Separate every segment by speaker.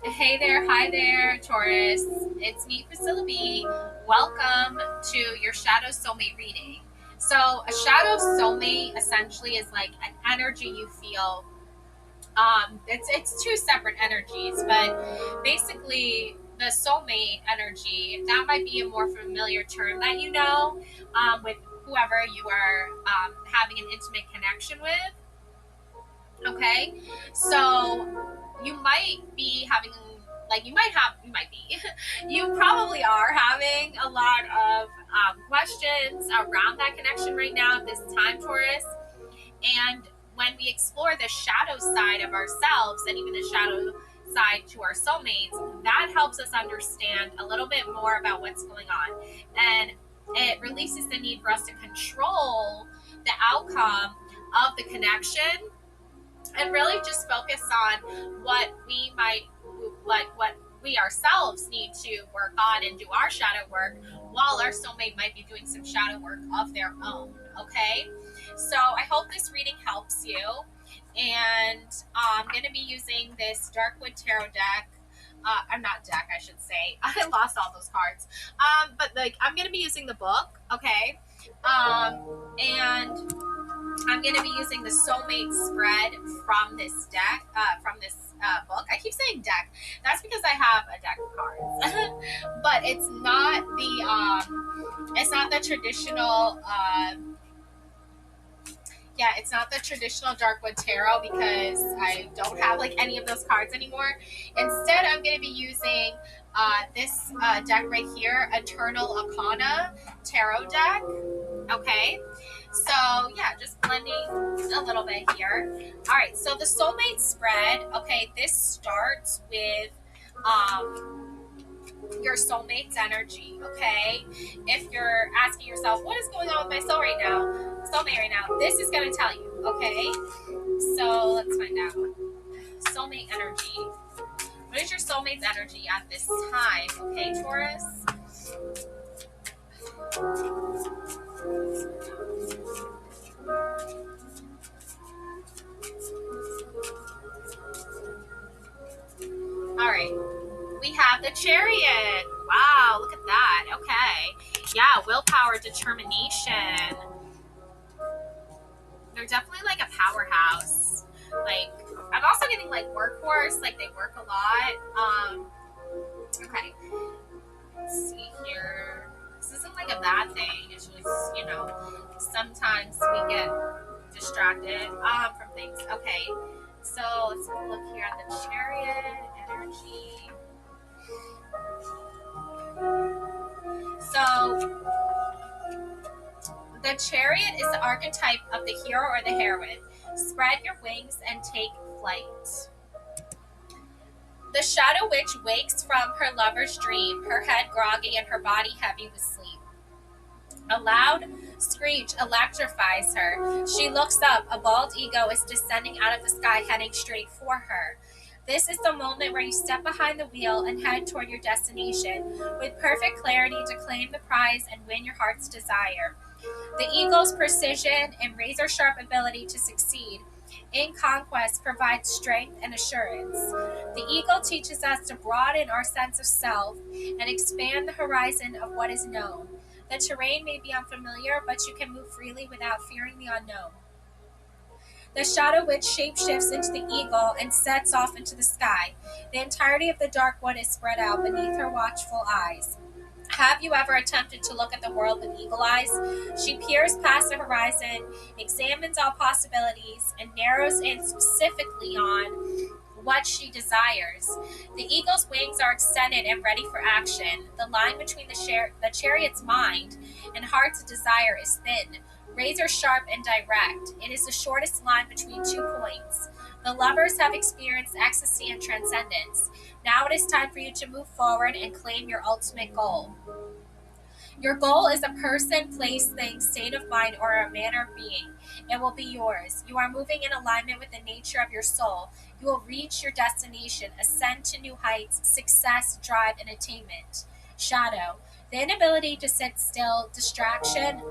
Speaker 1: Hey there, hi there, Taurus. It's me, Priscilla B. Welcome to your Shadow Soulmate reading. So, a Shadow Soulmate essentially is like an energy you feel. It's two separate energies, but basically, the soulmate energy that might be a more familiar term that you know, with whoever you are having an intimate connection with. Okay, so you might be having you might be you probably are having a lot of questions around that connection right now at this time, Taurus. And when we explore the shadow side of ourselves and even the shadow side to our soulmates, that helps us understand a little bit more about what's going on, and it releases the need for us to control the outcome of the connection and really just focus on what we might what we ourselves need to work on and do our shadow work while our soulmate might be doing some shadow work of their own. Okay, so I hope this reading helps you, and I'm going to be using this Darkwood Tarot deck. I'm not deck, I should say. I lost all those cards. But like, I'm going to be using the book. Okay, and I'm going to be using the soulmate spread from this deck, from this book. I keep saying deck. That's because I have a deck of cards, but it's not the traditional. Yeah, it's not the traditional Darkwood Tarot because I don't have like any of those cards anymore. Instead, I'm going to be using this deck right here, Eternal Arcana Tarot deck. Okay, so yeah, just blending a little bit here. All right, so the soulmate spread. Okay, this starts with your soulmate's energy. Okay, if you're asking yourself, what is going on with my soulmate right now, this is going to tell you. Okay, so let's find out. Soulmate energy. What is your soulmate's energy at this time? Okay, Taurus. All right, we have the Chariot. Wow, look at that. Okay, yeah, willpower, determination. They're definitely like a powerhouse. Like, I'm also getting like workhorse, like they work a lot. Okay, let's see here. This isn't like a bad thing. It's just, sometimes we get distracted from things. Okay, so let's have a look here at the Chariot energy. So the Chariot is the archetype of the hero or the heroine. Spread your wings and take flight. The Shadow Witch wakes from her lover's dream, her head groggy and her body heavy with sleep. A loud screech electrifies her. She looks up. A bald ego is descending out of the sky, heading straight for her. This is the moment where you step behind the wheel and head toward your destination with perfect clarity to claim the prize and win your heart's desire. The eagle's precision and razor sharp ability to succeed in conquest provides strength and assurance. The eagle teaches us to broaden our sense of self and expand the horizon of what is known. The terrain may be unfamiliar, but you can move freely without fearing the unknown. The Shadow Witch shapeshifts into the eagle and sets off into the sky. The entirety of the dark wood is spread out beneath her watchful eyes. Have you ever attempted to look at the world with eagle eyes? She peers past the horizon, examines all possibilities, and narrows in specifically on what she desires. The eagle's wings are extended and ready for action. The line between the chariot's mind and heart's desire is thin, razor sharp and direct. It is the shortest line between 2 points. The lovers have experienced ecstasy and transcendence. Now it is time for you to move forward and claim your ultimate goal. Your goal is a person, place, thing, state of mind, or a manner of being. It will be yours. You are moving in alignment with the nature of your soul. You will reach your destination, ascend to new heights, success, drive, and attainment. Shadow. The inability to sit still, distraction,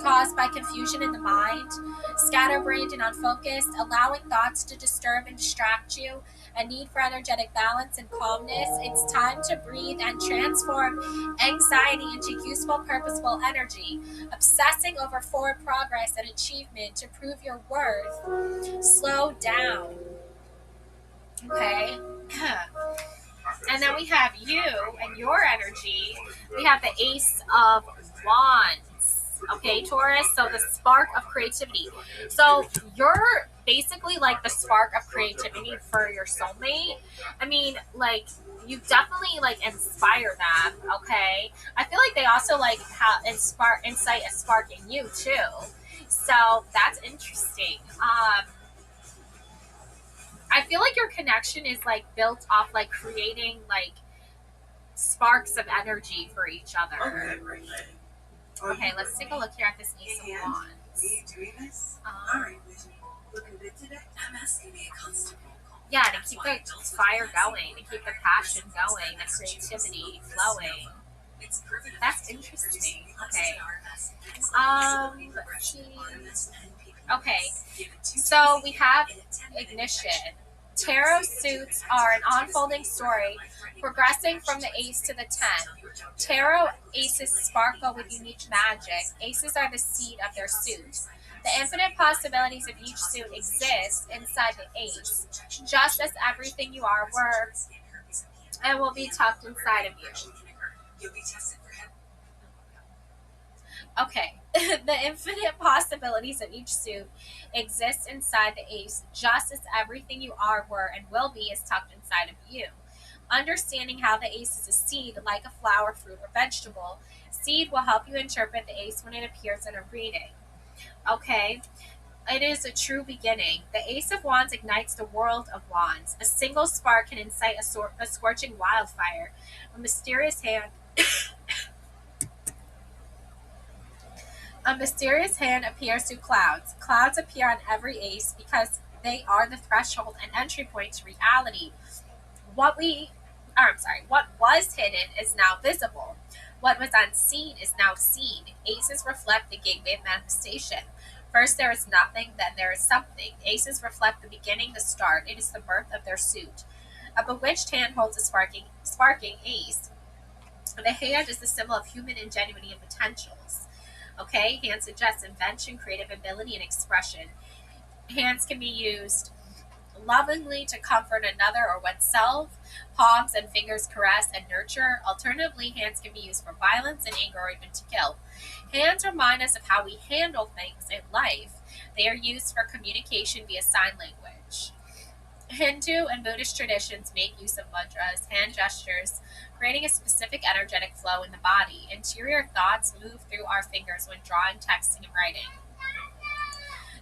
Speaker 1: caused by confusion in the mind, scatterbrained and unfocused, allowing thoughts to disturb and distract you, a need for energetic balance and calmness. It's time to breathe and transform anxiety into useful, purposeful energy, obsessing over forward progress and achievement to prove your worth. Slow down. Okay? And then we have you and your energy. We have the Ace of Wands. Okay, Taurus. So the spark of creativity. So you're basically like the spark of creativity for your soulmate. I mean, like, you definitely like inspire them. Okay. I feel like they also like have incite a spark in you too. So that's interesting. I feel like your connection is like built off like creating like sparks of energy for each other. Okay, let's take a look here at this Ace of Wands.
Speaker 2: Are you doing this? All right, looking good today? MS can be a constant.
Speaker 1: Yeah, to keep the fire going, to keep the passion going, the creativity flowing. That's interesting. Okay. Let's see. Okay, so we have ignition. Tarot suits are an unfolding story, progressing from the ace to the 10. Tarot aces sparkle with unique magic. Aces are the seed of their suit. The infinite possibilities of each suit exist inside the ace, just as everything you are were and will be tucked inside of you. Okay, the infinite possibilities of each suit exist inside the ace, just as everything you are, were, and will be is tucked inside of you. Understanding how the ace is a seed, like a flower, fruit, or vegetable, seed will help you interpret the ace when it appears in a reading. Okay, it is a true beginning. The Ace of Wands ignites the world of wands. A single spark can incite a scorching wildfire. A mysterious hand A mysterious hand appears through clouds. Clouds appear on every ace because they are the threshold and entry point to reality. What was hidden is now visible. What was unseen is now seen. Aces reflect the gateway of manifestation. First there is nothing, then there is something. Aces reflect the beginning, the start. It is the birth of their suit. A bewitched hand holds a sparking ace. The hand is the symbol of human ingenuity and potentials. Okay, hands suggest invention, creative ability, and expression. Hands can be used lovingly to comfort another or oneself. Palms and fingers caress and nurture. Alternatively, hands can be used for violence and anger or even to kill. Hands remind us of how we handle things in life. They are used for communication via sign language. Hindu and Buddhist traditions make use of mudras, hand gestures, creating a specific energetic flow in the body. Interior thoughts move through our fingers when drawing, texting, and writing.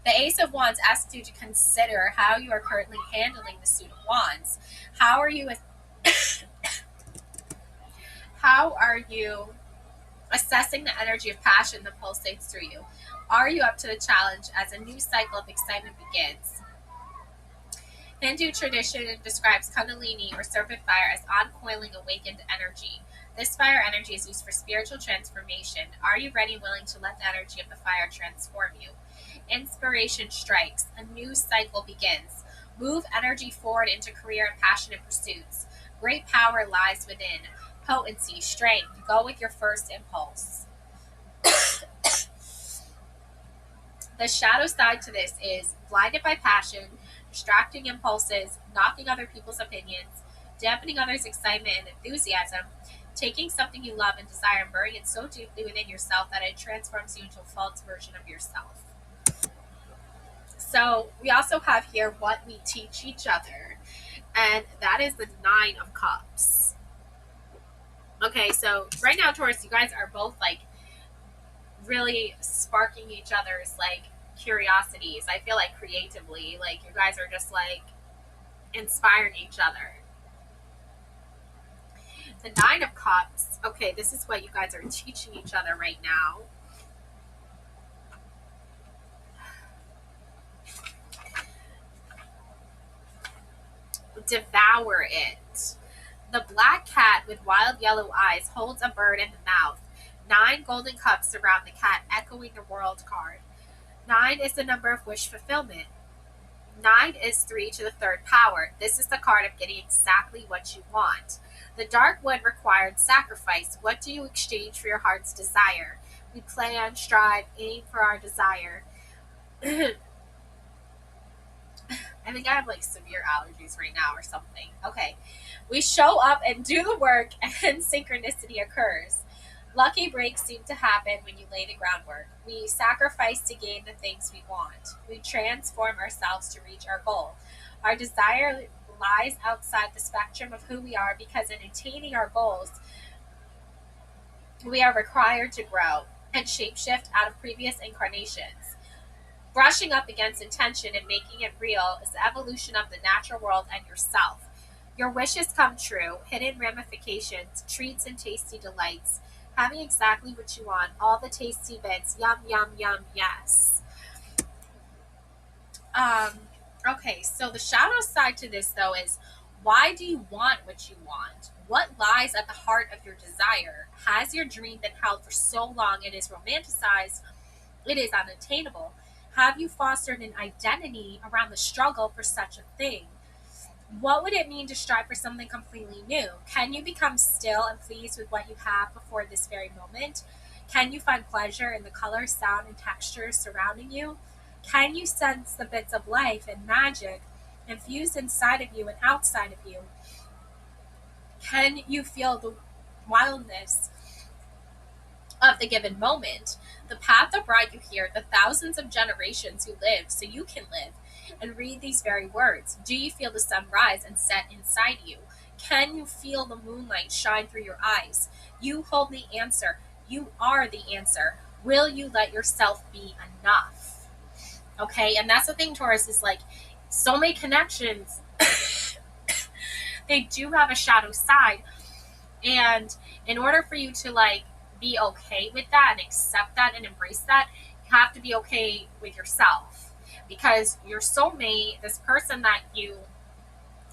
Speaker 1: The Ace of Wands asks you to consider how you are currently handling the suit of wands. How are you assessing the energy of passion that pulsates through you? Are you up to the challenge as a new cycle of excitement begins? Hindu tradition describes Kundalini or serpent fire as uncoiling awakened energy. This fire energy is used for spiritual transformation. Are you ready and willing to let the energy of the fire transform you? Inspiration strikes. A new cycle begins. Move energy forward into career and passionate pursuits. Great power lies within. Potency, strength. Go with your first impulse. The shadow side to this is blinded by passion, distracting impulses, knocking other people's opinions, dampening others' excitement and enthusiasm, taking something you love and desire and burying it so deeply within yourself that it transforms you into a false version of yourself. So we also have here what we teach each other, and that is the 9 of Cups. Okay, so right now, Taurus, you guys are both like really sparking each other's like curiosities. I feel like creatively, like you guys are just like inspiring each other. The 9 of Cups. Okay, this is what you guys are teaching each other right now. Devour it. The black cat with wild yellow eyes holds a bird in the mouth. 9 golden cups around the cat, echoing the world card. 9 is the number of wish fulfillment. 9 is 3 to the third power. This is the card of getting exactly what you want. The dark wood required sacrifice. What do you exchange for your heart's desire? We plan, strive, aim for our desire. I think I have like severe allergies right now or something. Okay. We show up and do the work, and synchronicity occurs. Lucky breaks seem to happen when you lay the groundwork. We sacrifice to gain the things we want. We transform ourselves to reach our goal. Our desire lies outside the spectrum of who we are because in attaining our goals, we are required to grow and shapeshift out of previous incarnations. Brushing up against intention and making it real is the evolution of the natural world and yourself. Your wishes come true, hidden ramifications, treats and tasty delights, having exactly what you want, all the tasty bits, yum, yum, yum, yes. Okay, so the shadow side to this, though, is why do you want what you want? What lies at the heart of your desire? Has your dream been held for so long it is romanticized, it is unattainable? Have you fostered an identity around the struggle for such a thing? What would it mean to strive for something completely new? Can you become still and pleased with what you have before this very moment? Can you find pleasure in the color, sound, and textures surrounding you? Can you sense the bits of life and magic infused inside of you and outside of you? Can you feel the wildness of the given moment? The path that brought you here, the thousands of generations who lived so you can live and read these very words. Do you feel the sun rise and set inside you? Can you feel the moonlight shine through your eyes? You hold the answer. You are the answer. Will you let yourself be enough? Okay, and that's the thing, Taurus, is like soulmate connections, they do have a shadow side. And in order for you to like be okay with that and accept that and embrace that, you have to be okay with yourself. Because your soulmate, this person that you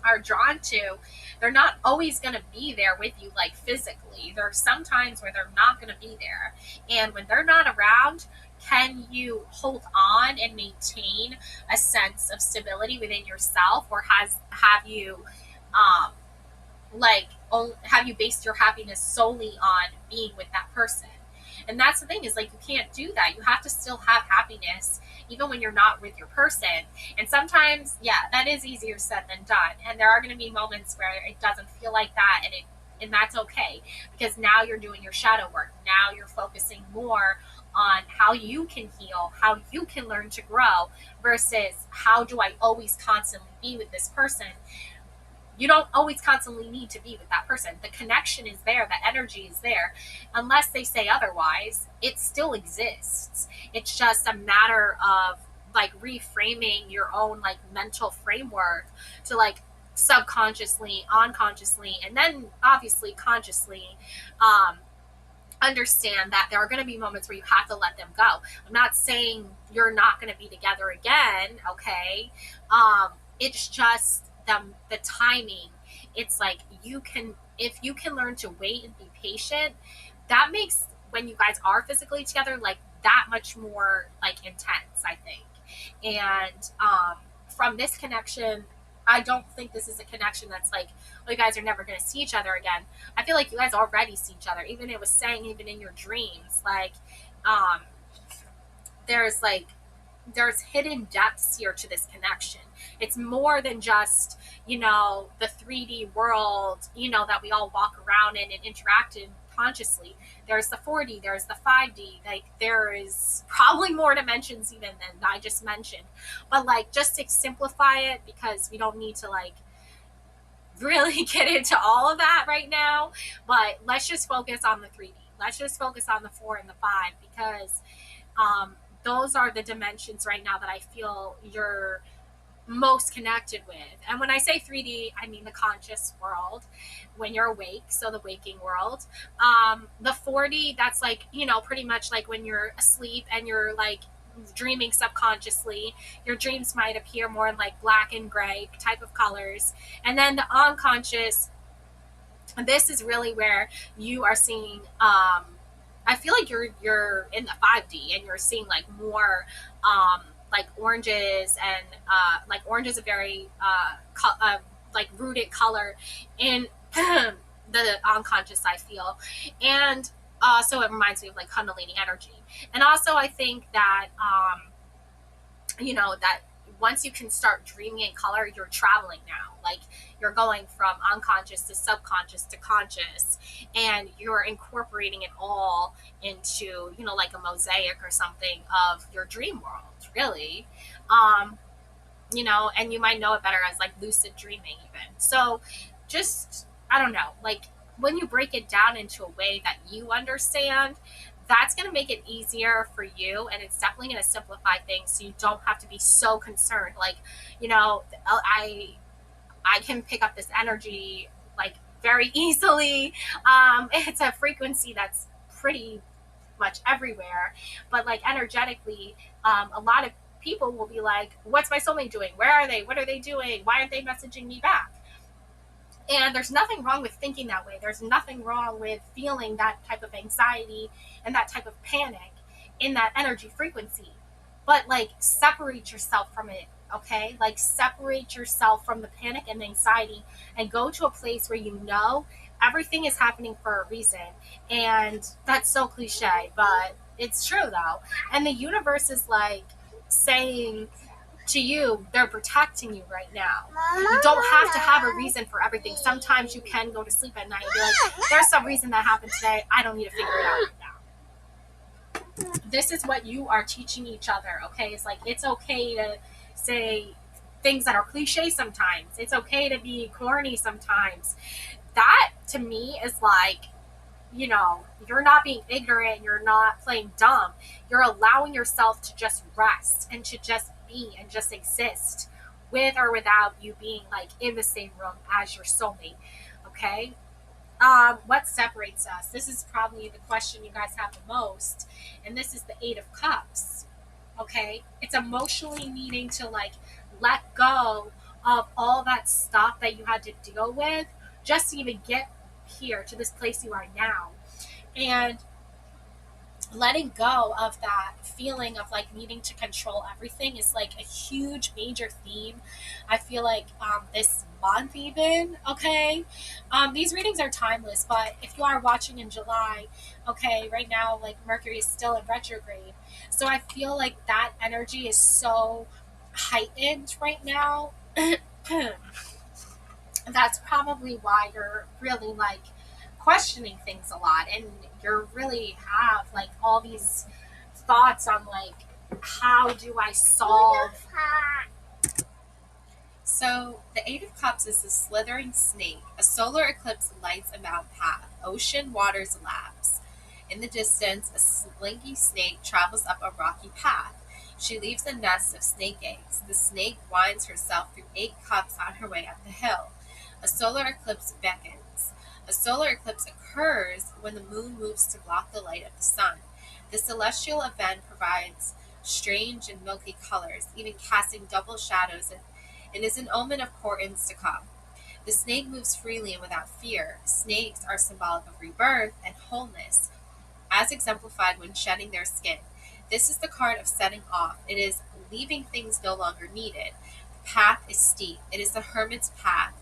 Speaker 1: are drawn to, they're not always going to be there with you like physically. There are some times where they're not going to be there. And when they're not around, can you hold on and maintain a sense of stability within yourself, or have you have you based your happiness solely on being with that person? And that's the thing, is like you can't do that. You have to still have happiness even when you're not with your person. And sometimes, yeah, that is easier said than done. And there are going to be moments where it doesn't feel like that, and that's okay, because now you're doing your shadow work. Now you're focusing more on how you can heal, how you can learn to grow, versus how do I always constantly be with this person. You don't always constantly need to be with that person. The connection is there, the energy is there. Unless they say otherwise, it still exists. It's just a matter of like reframing your own like mental framework to like subconsciously, unconsciously, and then obviously consciously understand that there are going to be moments where you have to let them go. I'm not saying you're not going to be together again, okay? It's just the timing. It's like if you can learn to wait and be patient, that makes when you guys are physically together like that much more like intense, I think. And from this connection, I don't think this is a connection that's like, oh, you guys are never going to see each other again. I feel like you guys already see each other. Even it was saying, even in your dreams, like there's hidden depths here to this connection. It's more than just, the 3D world, that we all walk around in and interact in consciously. There's the 4D, there's the 5D, like there is probably more dimensions even than I just mentioned. But like, just to simplify it, because we don't need to like really get into all of that right now, but let's just focus on the 3D. Let's just focus on the 4 and the 5, because those are the dimensions right now that I feel you're most connected with. And when I say 3D, I mean the conscious world when you're awake, so the waking world. The 4D, that's like, pretty much like when you're asleep and you're like dreaming subconsciously. Your dreams might appear more in like black and gray type of colors. And then the unconscious, this is really where you are seeing I feel like you're in the 5D and you're seeing like more like oranges, and like orange is a very like rooted color in the unconscious, I feel. And so it reminds me of like Kundalini energy. And also I think that that once you can start dreaming in color, you're traveling now. Like you're going from unconscious to subconscious to conscious, and you're incorporating it all into, like a mosaic or something of your dream world, really. Um, and you might know it better as like lucid dreaming, even. So just, I don't know, like when you break it down into a way that you understand, that's going to make it easier for you, and it's definitely going to simplify things so you don't have to be so concerned. Like, I can pick up this energy like very easily. It's a frequency that's pretty much everywhere, but like energetically, a lot of people will be like, what's my soulmate doing? Where are they? What are they doing? Why aren't they messaging me back? And there's nothing wrong with thinking that way. There's nothing wrong with feeling that type of anxiety and that type of panic in that energy frequency. But like separate yourself from it, okay? Like separate yourself from the panic and the anxiety and go to a place where you know everything is happening for a reason. And that's so cliche, but it's true though. And the universe is like saying to you, they're protecting you right now. You don't have to have a reason for everything. Sometimes you can go to sleep at night and be like, there's some reason that happened today. I don't need to figure it out right now. This is what you are teaching each other, okay? It's like, it's okay to say things that are cliche sometimes. It's okay to be corny sometimes. That, to me, is like, you're not being ignorant. You're not playing dumb. You're allowing yourself to just rest and to just be and just exist with or without you being like in the same room as your soulmate. Okay. What separates us? This is probably the question you guys have the most. And this is the 8 of Cups. Okay. It's emotionally needing to like let go of all that stuff that you had to deal with just to even get here to this place you are now. And letting go of that feeling of like needing to control everything is like a huge major theme, I feel like, this month even. Okay. These readings are timeless, but if you are watching in July, okay, right now like Mercury is still in retrograde, so I feel like that energy is so heightened right now. That's probably why you're really like questioning things a lot, and you really have like all these thoughts on like, how do I solve. So the 8 of Cups is the slithering snake. A solar eclipse lights a mountain path. Ocean waters lapse. In the distance, a slinky snake travels up a rocky path. She leaves a nest of snake eggs. The snake winds herself through 8 cups on her way up the hill. A solar eclipse beckons. A solar eclipse occurs when the moon moves to block the light of the sun. The celestial event provides strange and milky colors, even casting double shadows, and is an omen of portents to come. The snake moves freely and without fear. Snakes are symbolic of rebirth and wholeness, as exemplified when shedding their skin. This is the card of setting off. It is leaving things no longer needed. The path is steep. It is the hermit's path.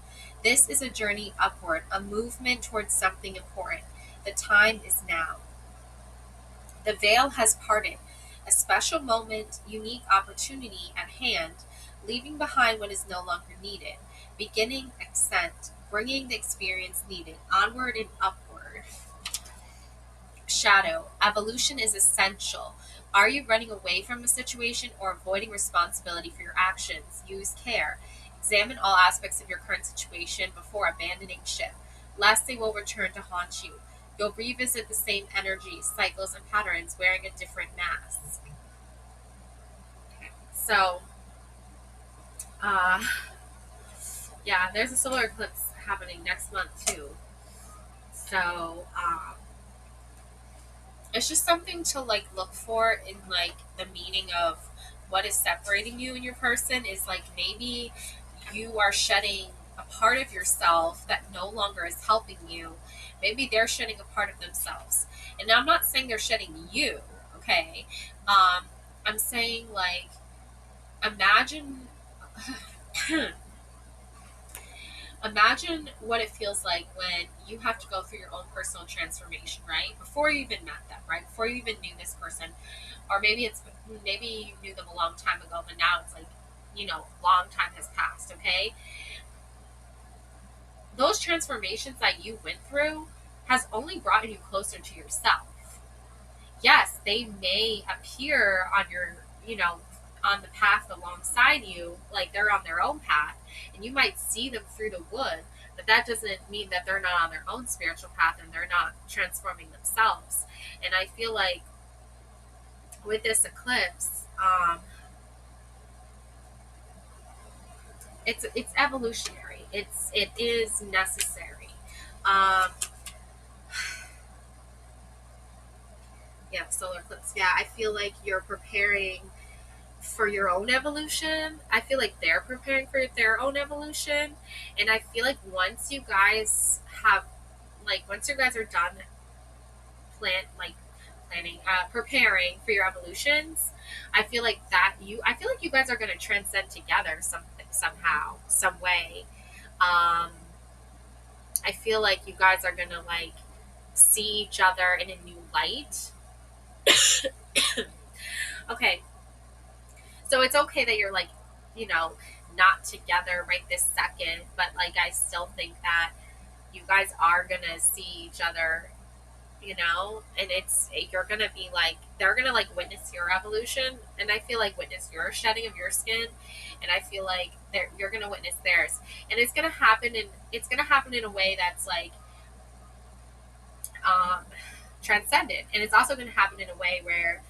Speaker 1: This is a journey upward, a movement towards something important. The time is now. The veil has parted. A special moment, unique opportunity at hand, leaving behind what is no longer needed. Beginning, ascent, bringing the experience needed, onward and upward. Shadow. Evolution is essential. Are you running away from a situation or avoiding responsibility for your actions? Use care. Examine all aspects of your current situation before abandoning ship, lest they will return to haunt you. You'll revisit the same energies, cycles, and patterns wearing a different mask. Okay. So, yeah, there's a solar eclipse happening next month too. So, it's just something to like look for in like the meaning of what is separating you and your person. Is like maybe you are shedding a part of yourself that no longer is helping you. Maybe they're shedding a part of themselves. And I'm not saying they're shedding you, okay? I'm saying, like, imagine imagine what it feels like when you have to go through your own personal transformation, right? Before you even met them, right? Before you even knew this person, or maybe you knew them a long time ago, but now it's like, long time has passed. Okay, those transformations that you went through has only brought you closer to yourself. Yes, they may appear on your, on the path alongside you, like they're on their own path, and you might see them through the wood, but that doesn't mean that they're not on their own spiritual path and they're not transforming themselves. And I feel like with this eclipse, it's evolutionary. It is necessary. Um, yeah, solar eclipse. Yeah, I feel like you're preparing for your own evolution. I feel like they're preparing for their own evolution, and I feel like once you guys are done planning, preparing for your evolutions, I feel like you guys are going to transcend together somehow, some way. um I feel like you guys are going to like see each other in a new light. Okay, so it's okay that you're like, you know, not together right this second, but like I still think that you guys are gonna see each other, and you're gonna be like, they're gonna like witness your evolution, and I feel like witness your shedding of your skin, and I feel like you're gonna witness theirs, and it's gonna happen in a way that's like um, transcendent, and it's also gonna happen in a way where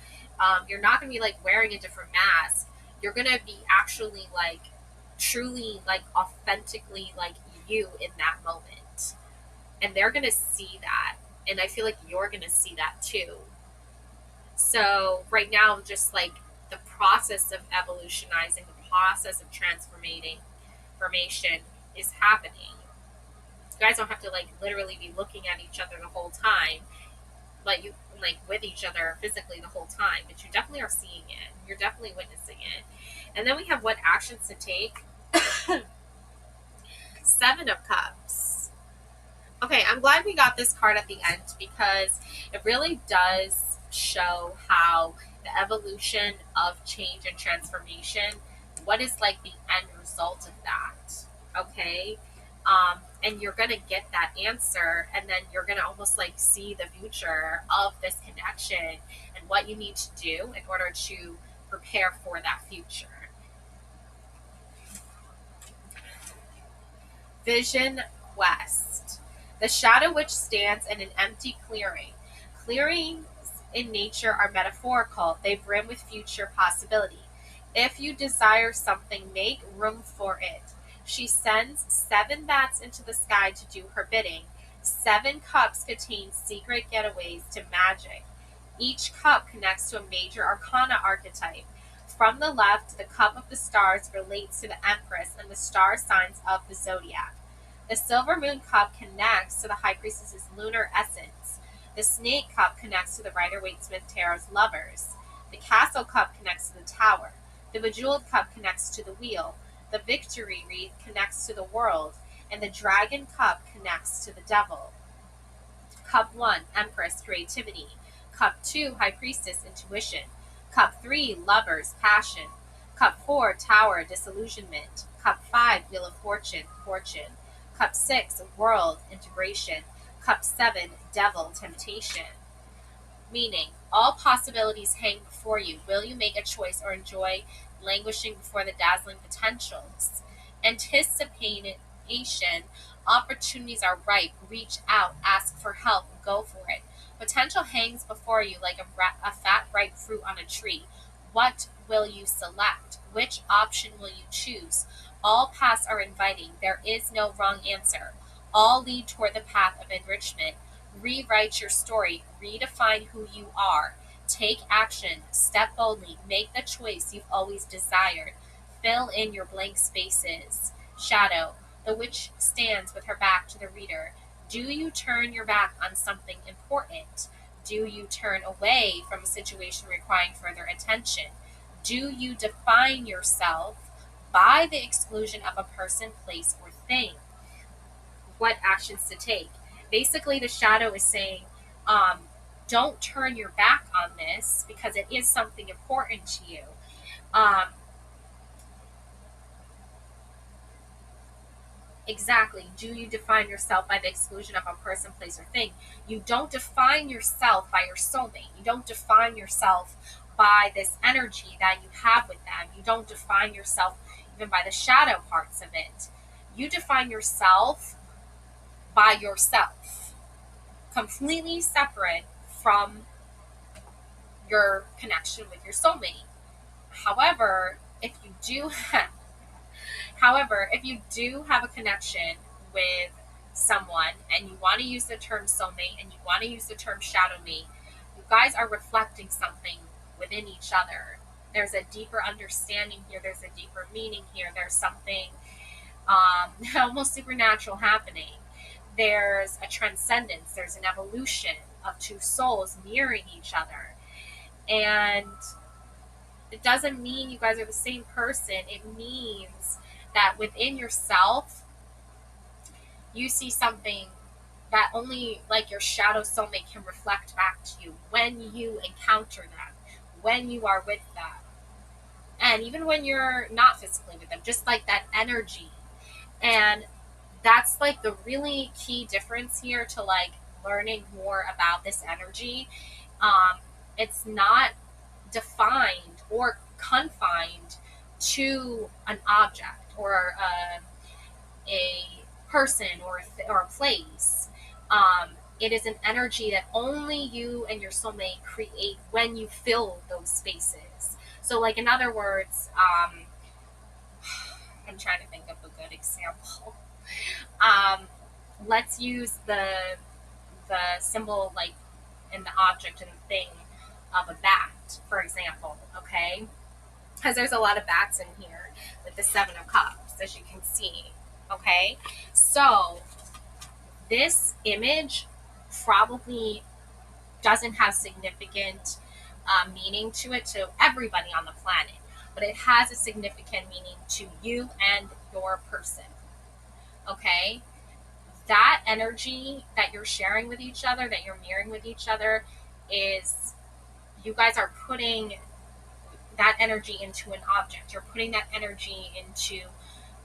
Speaker 1: you're not gonna be like wearing a different mask. You're gonna be actually like truly like authentically like you in that moment, and they're gonna see that, and I feel like you're gonna see that too. So right now, just like the process of evolutionizing, the process of transforming formation is happening. You guys don't have to like literally be looking at each other the whole time, but you like with each other physically the whole time, but you definitely are seeing it. You're definitely witnessing it. And then we have what actions to take. Seven of Cups. Okay, I'm glad we got this card at the end because it really does show how the evolution of change and transformation, what is like the end result of that. Okay. And you're going to get that answer, and then you're going to almost like see the future of this connection and what you need to do in order to prepare for that future. Vision Quest. The shadow witch stands in an empty clearing. Clearings in nature are metaphorical, they brim with future possibility. If you desire something, make room for it. She sends 7 bats into the sky to do her bidding. 7 cups contain secret getaways to magic. Each cup connects to a major arcana archetype. From the left, the cup of the stars relates to the Empress and the star signs of the zodiac. The silver moon cup connects to the high priestess's lunar essence. The snake cup connects to the Rider-Waite-Smith Tarot's lovers. The castle cup connects to the tower. The bejeweled cup connects to the wheel. The victory wreath connects to the world. And the dragon cup connects to the devil. Cup 1, Empress, creativity. Cup 2, High Priestess, intuition. Cup 3, Lovers, passion. Cup 4, Tower, disillusionment. Cup 5, Wheel of Fortune, fortune. Cup 6, World, integration. Cup 7, Devil, temptation. Meaning, all possibilities hang before you. Will you make a choice or enjoy languishing before the dazzling potentials? Anticipation. Opportunities are ripe. Reach out, ask for help, go for it. Potential hangs before you like a fat, ripe fruit on a tree. What will you select? Which option will you choose? All paths are inviting. There is no wrong answer. All lead toward the path of enrichment. Rewrite your story. Redefine who you are. Take action. Step boldly. Make the choice you've always desired. Fill in your blank spaces. Shadow. The witch stands with her back to the reader. Do you turn your back on something important? Do you turn away from a situation requiring further attention? Do you define yourself by the exclusion of a person, place, or thing? What actions to take? Basically, the shadow is saying, um, don't turn your back on this because it is something important to you. Um, Exactly. Do you define yourself by the exclusion of a person, place, or thing? You don't define yourself by your soulmate. You don't define yourself by this energy that you have with them. You don't define yourself even by the shadow parts of it. You define yourself by yourself, completely separate from your connection with your soulmate. However, if you do However, if you do have a connection with someone and you want to use the term soulmate and you want to use the term shadow mate, you guys are reflecting something within each other. There's a deeper understanding here. There's a deeper meaning here. There's something almost supernatural happening. There's a transcendence. There's an evolution of two souls mirroring each other. And it doesn't mean you guys are the same person. It means that within yourself, you see something that only like your shadow soulmate can reflect back to you when you encounter them, when you are with them, and even when you're not physically with them, just like that energy. And that's like the really key difference here to like learning more about this energy. It's not defined or confined to an object or a person or a place. It is an energy that only you and your soulmate create when you fill those spaces. So, like in other words, I'm trying to think of a good example. Let's use the symbol like in the object and thing of a bat, for example. Okay, because there's a lot of bats in here with the Seven of Cups, as you can see. Okay, so this image probably doesn't have significant meaning to it to everybody on the planet, but it has a significant meaning to you and your person. Okay, that energy that you're sharing with each other, that you're mirroring with each other, is you guys are putting that energy into an object. You're putting that energy into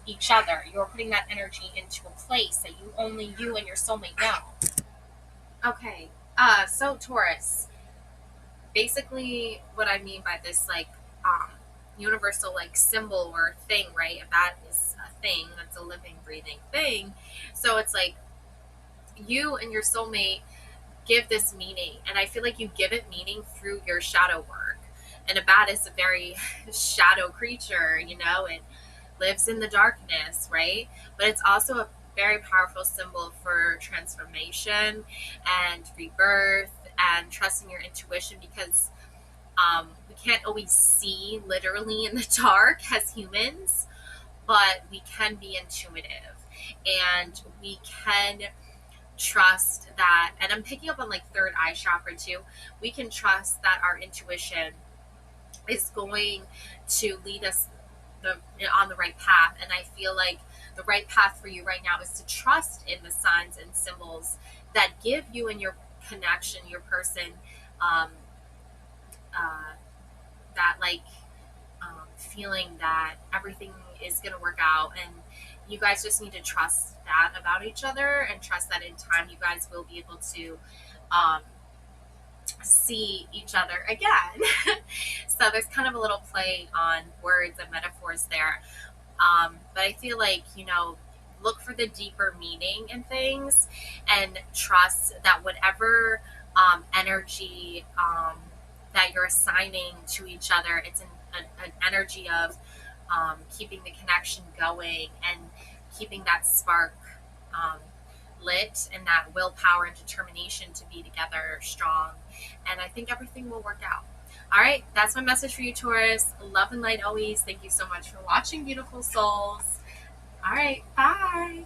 Speaker 1: each other. You're putting that energy into a place that only you and your soulmate know. Okay, so Taurus, basically what I mean by this like universal like symbol or thing, right? That is a thing, that's a living, breathing thing. So it's like you and your soulmate give this meaning, and I feel like you give it meaning through your shadow work. And a bat is a very shadow creature, you know, it lives in the darkness, right? But it's also a very powerful symbol for transformation and rebirth and trusting your intuition, because we can't always see literally in the dark as humans, but we can be intuitive and we can trust that. And I'm picking up on like third eye chakra too. We can trust that our intuition is going to lead us on the right path. And I feel like the right path for you right now is to trust in the signs and symbols that give you and your connection, your person, um, that like feeling that everything is going to work out. And you guys just need to trust that about each other and trust that in time you guys will be able to see each other again. So there's kind of a little play on words and metaphors there. But I feel like, you know, look for the deeper meaning in things and trust that whatever energy that you're assigning to each other, it's an energy of keeping the connection going and keeping that spark lit and that willpower and determination to be together strong. And I think everything will work out. All right, that's my message for you, Taurus. Love and light always. Thank you so much for watching, beautiful souls. All right, bye.